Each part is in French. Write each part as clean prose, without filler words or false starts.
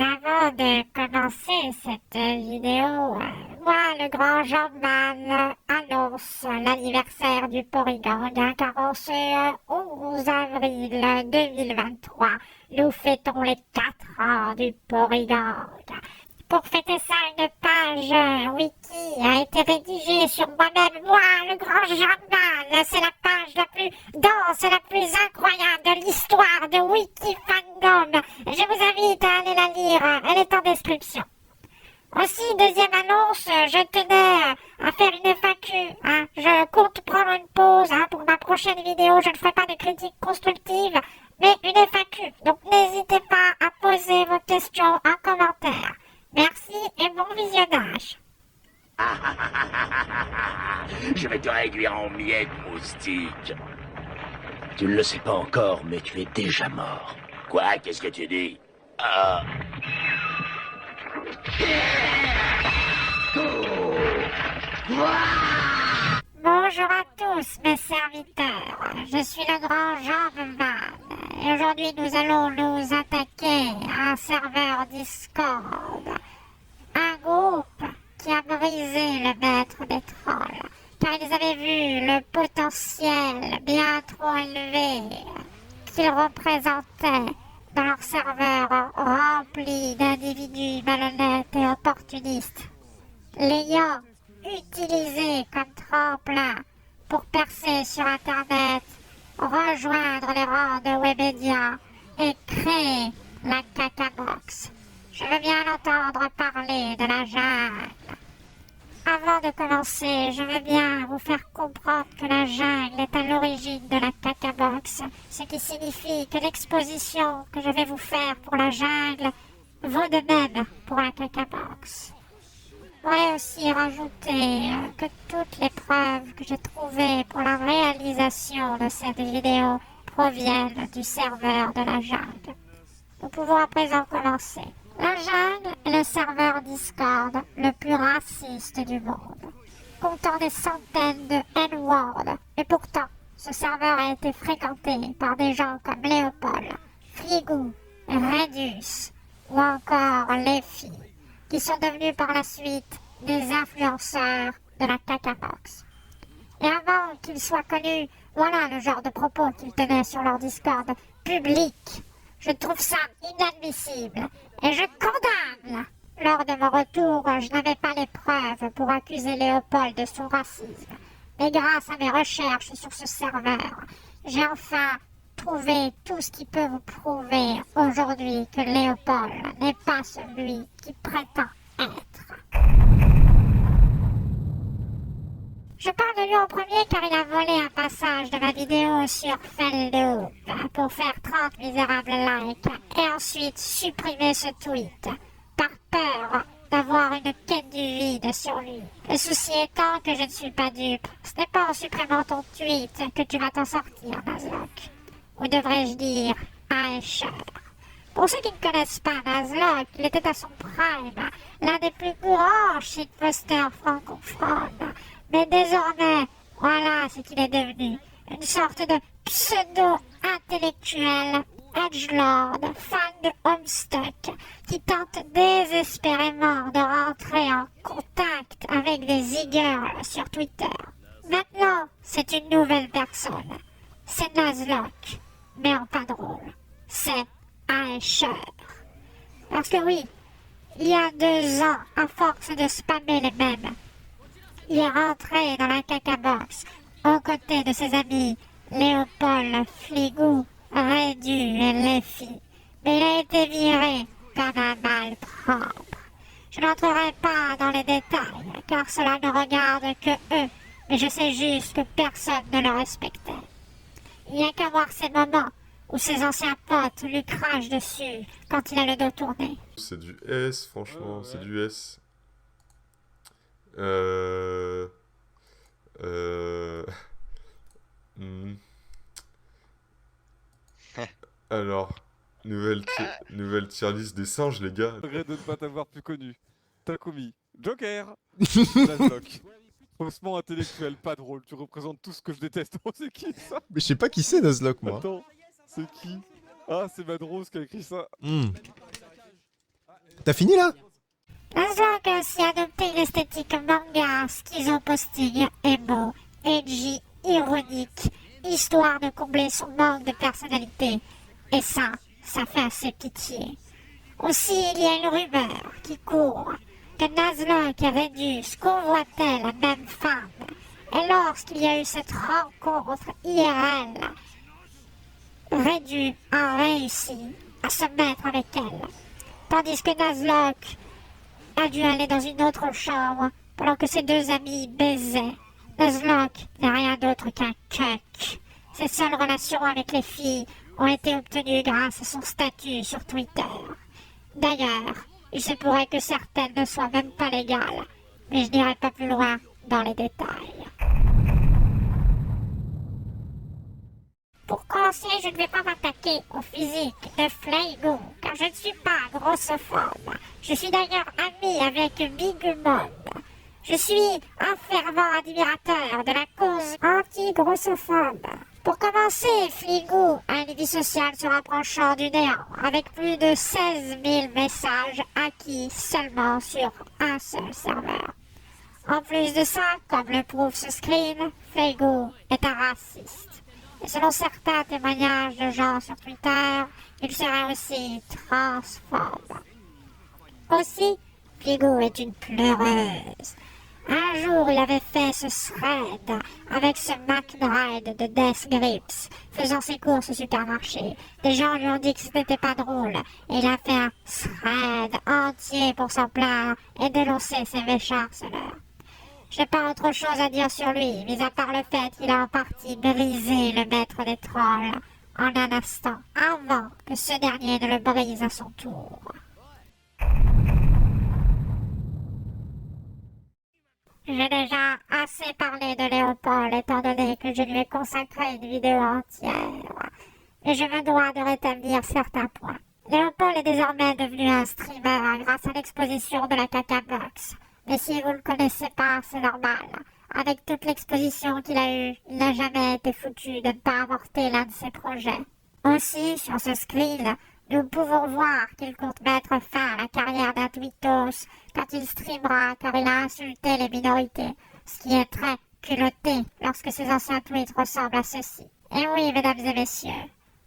avant de commencer cette vidéo, moi, le grand Jean-Man, annonce l'anniversaire du Porygon, car en ce 11 avril 2023, nous fêtons les 4 ans du Porygon. Pour fêter ça, une page wiki a été rédigée sur moi-même, moi, le grand Jean-Man. C'est la page la plus dense et la plus incroyable de l'histoire de Wikifandom. Je vous invite à aller la lire, elle est en description. Aussi, deuxième annonce, je tenais à faire une FAQ. Je compte prendre une pause pour ma prochaine vidéo. Je ne ferai pas de critiques constructives, mais une FAQ. Donc n'hésitez pas à poser vos questions en commentaire. Merci et bon visionnage. Je vais te réduire en miettes, moustique. Tu ne le sais pas encore, mais tu es déjà mort. Quoi? Qu'est-ce que tu dis? Bonjour à tous mes serviteurs, je suis le grand Jean-Man et aujourd'hui nous allons nous attaquer à un serveur Discord, un groupe qui a brisé le maître des trolls car ils avaient vu le potentiel bien trop élevé qu'ils représentaient dans leur serveur rempli d'individus malhonnêtes et opportunistes, l'ayant utilisé comme tremplin pour percer sur Internet, rejoindre les rangs de Webedia et créer la Cacabox. Je veux bien entendre parler de la jungle. Avant de commencer, je veux bien vous faire comprendre que la jungle est à l'origine de la Cacabox, ce qui signifie que l'exposition que je vais vous faire pour la jungle vaut de même pour la Cacabox. Je pourrais aussi rajouter que toutes les preuves que j'ai trouvées pour la réalisation de cette vidéo proviennent du serveur de la jungle. Nous pouvons à présent commencer. La jungle est le serveur Discord le plus raciste du monde, comptant des centaines de N-words. Et pourtant, ce serveur a été fréquenté par des gens comme Léopold, Frigou, Redus ou encore Lefi, qui sont devenus par la suite des influenceurs de la Cacabox. Et avant qu'ils soient connus, voilà le genre de propos qu'ils tenaient sur leur Discord public. Je trouve ça inadmissible et je condamne. Lors de mon retour, je n'avais pas les preuves pour accuser Léopold de son racisme. Mais grâce à mes recherches sur ce serveur, j'ai enfin trouvé tout ce qui peut vous prouver aujourd'hui que Léopold n'est pas celui qui prétend être. Je parle de lui en premier car il a volé un passage de ma vidéo sur Felloop pour faire 30 misérables likes et ensuite supprimer ce tweet par peur d'avoir une quête du vide sur lui. Le souci étant que je ne suis pas dupe. Ce n'est pas en supprimant ton tweet que tu vas t'en sortir, Nuzlocke. Ou devrais-je dire, Aesher. Pour ceux qui ne connaissent pas Nuzlocke, il était à son prime, l'un des plus grands shitposters francophones. Mais désormais, voilà ce qu'il est devenu. Une sorte de pseudo-intellectuel, edgelord, fan de Homestuck, qui tente désespérément de rentrer en contact avec des ziggers sur Twitter. Maintenant, c'est une nouvelle personne. C'est Nuzlocke, mais en pas drôle. C'est Aesher. Parce que oui, il y a 2 ans, à force de spammer les mêmes, il est rentré dans la Cacabox, aux côtés de ses amis Léopold, Fligou, Rédu et Lefi. Mais il a été viré comme un malpropre. Je n'entrerai pas dans les détails, car cela ne regarde que eux, mais je sais juste que personne ne le respectait. Il n'y a qu'à voir ces moments où ses anciens potes lui crachent dessus quand il a le dos tourné. C'est du S, franchement, c'est du S. Hmm. Alors, nouvelle tier list des singes, les gars. Je regrette de ne pas t'avoir plus connu. Takumi, Joker, Nuzlocke. Faussement intellectuel, pas drôle, tu représentes tout ce que je déteste. Oh, c'est qui ça? Mais je sais pas qui c'est Nuzlocke, moi. Attends, c'est qui? Ah, c'est Madrose qui a écrit ça. T'as fini là? Nuzlocke a aussi adopté une esthétique manga, schizo-posting, emo, edgy, ironique, histoire de combler son manque de personnalité. Et ça fait assez pitié. Aussi, il y a une rumeur qui court que Nuzlocke et Redus convoitaient la même femme. Et lorsqu'il y a eu cette rencontre IRL, Redus a réussi à se mettre avec elle. Tandis que Nuzlocke a dû aller dans une autre chambre pendant que ses deux amis baisaient. Nuzlocke n'est rien d'autre qu'un cuck. Ses seules relations avec les filles ont été obtenues grâce à son statut sur Twitter. D'ailleurs, il se pourrait que certaines ne soient même pas légales, mais je n'irai pas plus loin dans les détails. Pour commencer, je ne vais pas m'attaquer au physique de Flaygo, car je ne suis pas grossophobe. Je suis d'ailleurs ami avec Big Mom. Je suis un fervent admirateur de la cause anti-grossophobe. Pour commencer, Flaygo a une vie sociale se rapprochant du néant, avec plus de 16 000 messages acquis seulement sur un seul serveur. En plus de ça, comme le prouve ce screen, Flaygo est un raciste. Et selon certains témoignages de gens sur Twitter, il serait aussi transphobe. Aussi, Flaygo est une pleureuse. Un jour, il avait fait ce thread avec ce McBride de Death Grips, faisant ses courses au supermarché. Des gens lui ont dit que ce n'était pas drôle, et il a fait un thread entier pour s'en plaindre et dénoncer ses méchants harceleurs. Je n'ai pas autre chose à dire sur lui, mis à part le fait qu'il a en partie brisé le maître des trolls en un instant, avant que ce dernier ne le brise à son tour. J'ai déjà assez parlé de Léopold, étant donné que je lui ai consacré une vidéo entière, et je me dois de rétablir certains points. Léopold est désormais devenu un streamer grâce à l'exposition de la Caca Box. Mais si vous ne le connaissez pas, c'est normal. Avec toute l'exposition qu'il a eue, il n'a jamais été foutu de ne pas avorter l'un de ses projets. Aussi, sur ce screen, nous pouvons voir qu'il compte mettre fin à la carrière d'un tweetos quand il streamera car il a insulté les minorités, ce qui est très culotté lorsque ses anciens tweets ressemblent à ceci. Et oui, mesdames et messieurs,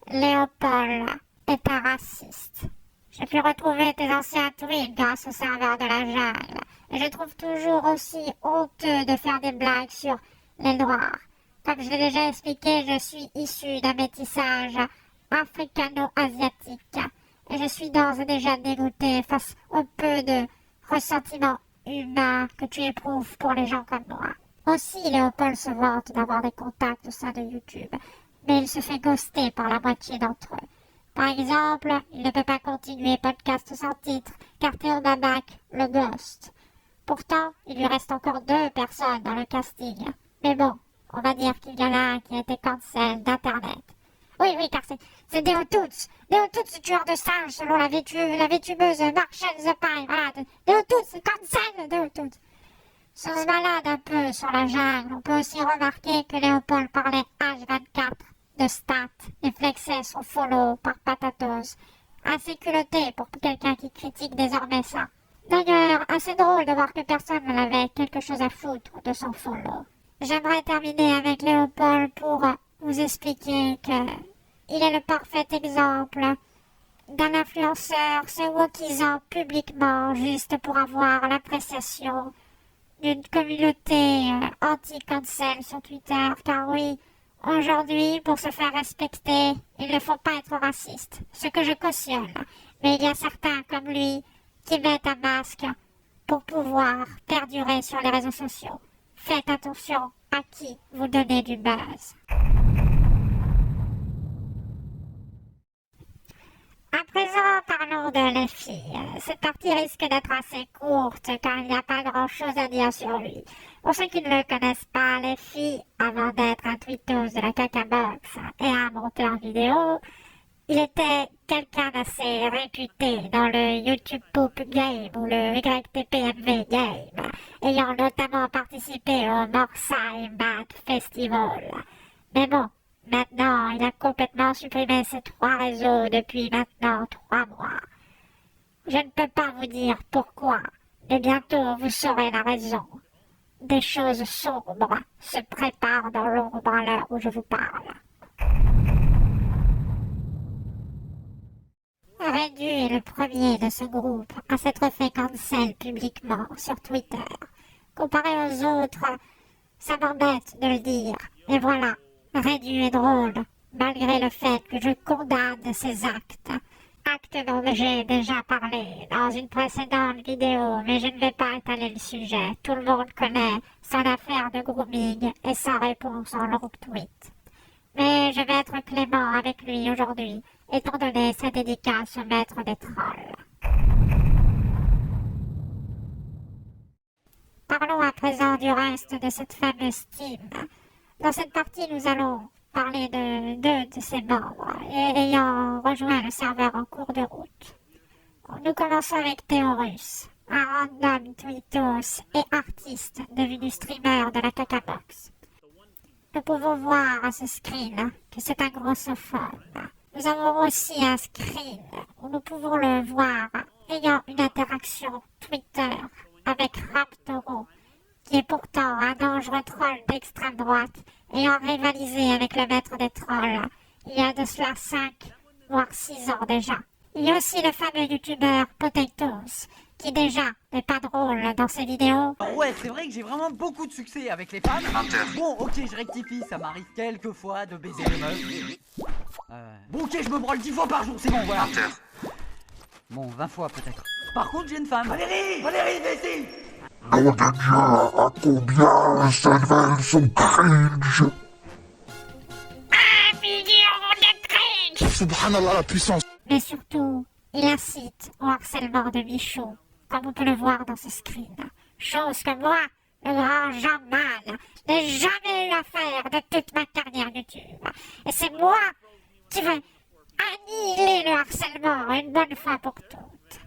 Léopold est un raciste. J'ai pu retrouver tes anciens tweets grâce au serveur de la jungle. Et je trouve toujours aussi honteux de faire des blagues sur les Noirs. Comme je l'ai déjà expliqué, je suis issu d'un métissage africano-asiatique. Et je suis d'ores et déjà dégoûté face au peu de ressentiment humain que tu éprouves pour les gens comme moi. Aussi, Léopold se vante d'avoir des contacts au sein de YouTube, mais il se fait ghoster par la moitié d'entre eux. Par exemple, il ne peut pas continuer podcast sans titre, car Théo Babac le ghost. Pourtant, il lui reste encore 2 personnes dans le casting. Mais bon, on va dire qu'il y en a un qui a été cancel d'Internet. Oui, car c'est Deotoots. Deotoots, tueur de singes, selon la VTubeuse Marshall the Pie. Voilà, Deotoots, cancel Deotoots. Sans se balade un peu sur la jungle, on peut aussi remarquer que Léopold parlait H24 de stats et flexait son follow par Patatos. Assez culotté pour quelqu'un qui critique désormais ça. D'ailleurs, assez drôle de voir que personne n'avait quelque chose à foutre de son follow. J'aimerais terminer avec Léopold pour vous expliquer que il est le parfait exemple d'un influenceur se wokisant publiquement juste pour avoir l'appréciation d'une communauté anti-cancel sur Twitter. Car oui, aujourd'hui, pour se faire respecter, il ne faut pas être raciste, ce que je cautionne. Mais il y a certains comme lui qui mettent un masque pour pouvoir perdurer sur les réseaux sociaux. Faites attention à qui vous donnez du buzz. À présent, parlons de les filles. Cette partie risque d'être assez courte car il n'y a pas grand-chose à dire sur lui. Pour ceux qui ne le connaissent pas, les filles, avant d'être un tweetos de la Cacabox et un monteur vidéo, il était quelqu'un d'assez réputé dans le YouTube Poop Game ou le YTPMV Game, ayant notamment participé au Morsay Bat Festival. Mais bon, maintenant, il a complètement supprimé ces 3 réseaux depuis maintenant 3 mois. Je ne peux pas vous dire pourquoi, mais bientôt vous saurez la raison. Des choses sombres se préparent dans l'ombre à l'heure où je vous parle. Reddu est le premier de ce groupe à s'être fait cancel publiquement sur Twitter. Comparé aux autres, ça m'embête de le dire. Mais voilà, Reddu est drôle, malgré le fait que je condamne ses actes. Actes dont j'ai déjà parlé dans une précédente vidéo, mais je ne vais pas étaler le sujet. Tout le monde connaît son affaire de grooming et sa réponse en long tweet. Mais je vais être clément avec lui aujourd'hui, étant donné sa dédicace au maître des trolls. Parlons à présent du reste de cette fameuse team. Dans cette partie, nous allons parler de deux de ses membres ayant rejoint le serveur en cours de route. Nous commençons avec Théorus, un random tweetos et artiste devenu streamer de la Cacabox. Nous pouvons voir à ce screen que c'est un grossophobe. Nous avons aussi un screen où nous pouvons le voir ayant une interaction Twitter avec Raptoro, qui est pourtant un dangereux troll d'extrême droite, ayant rivalisé avec le maître des trolls il y a de cela 5 voire 6 ans déjà. Il y a aussi le fameux youtubeur Potatoes, qui déjà n'est pas drôle dans ses vidéos. Ouais, c'est vrai que j'ai vraiment beaucoup de succès avec les femmes. Bon, ok, je rectifie, ça m'arrive quelques fois de baiser les meufs. Bon, ok, je me branle 10 fois par jour, c'est bon, voilà. Bon, 20 fois peut-être. Par contre, j'ai une femme. Valérie, imbécile. Nom de Dieu, à combien s'élève son cringe? 1 million de cringe! Subhanallah, la puissance. Mais surtout, il incite au harcèlement de Michou, comme on peut le voir dans ce screen. Chose que moi, le grand Jean Mal, n'ai jamais eu à faire de toute ma carrière YouTube. Et c'est moi qui vais annihiler le harcèlement une bonne fois pour toutes.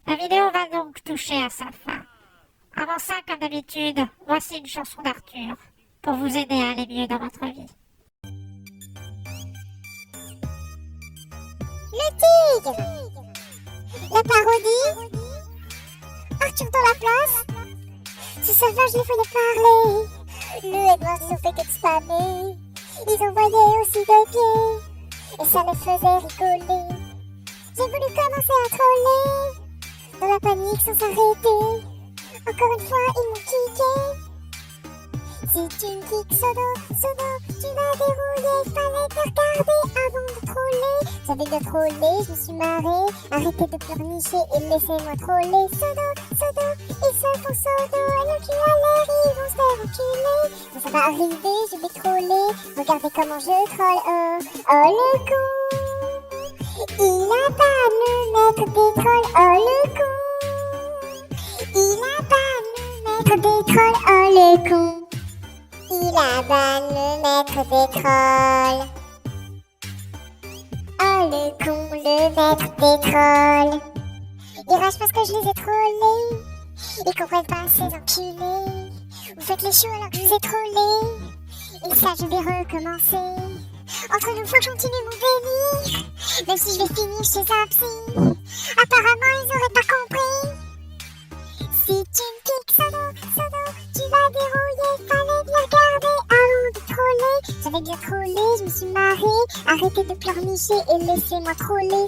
La vidéo va donc toucher à sa fin. Avant ça, comme d'habitude, voici une chanson d'Arthur pour vous aider à aller mieux dans votre vie. Le tigre, la parodie, Arthur dans la place, ce sauvage il fallait parler, le Edward ils ont fait que de spammer, ils envoyaient aussi des pieds, et ça les faisait rigoler. J'ai voulu commencer à troller, dans la panique sans s'arrêter, encore une fois ils m'ont kické. Si tu me kicks Sodo, tu vas dérouiller, fallait te regarder avant de troller. J'avais de troller, je me suis marré, arrêtez de pleurnicher et laissez-moi troller. Sodo, ils se font Sodo, et le cul à l'air, ils vont se faire enculer. Mais ça va arriver, je vais troller, regardez comment je troll, oh le con. Il a pas le maître des trolls, oh le con. Il a pas le maître des trolls, oh le con. Il a ban le maître des trolls. Oh le con, le maître des trolls. Ils ragent parce que je les ai trollés. Ils comprennent pas ces enculés. Vous faites les choux alors que je vous ai trollés. Et ça je vais recommencer. Entre nous faut que je continue mon délire. Même si je vais finir chez un psy. Apparemment ils auraient pas compris. Si tu me piques Sodo, tu vas dérouiller, fallait bien regarder avant de troller. J'avais bien trollé, je me suis marré, arrêtez de pleurnicher et laissez-moi troller.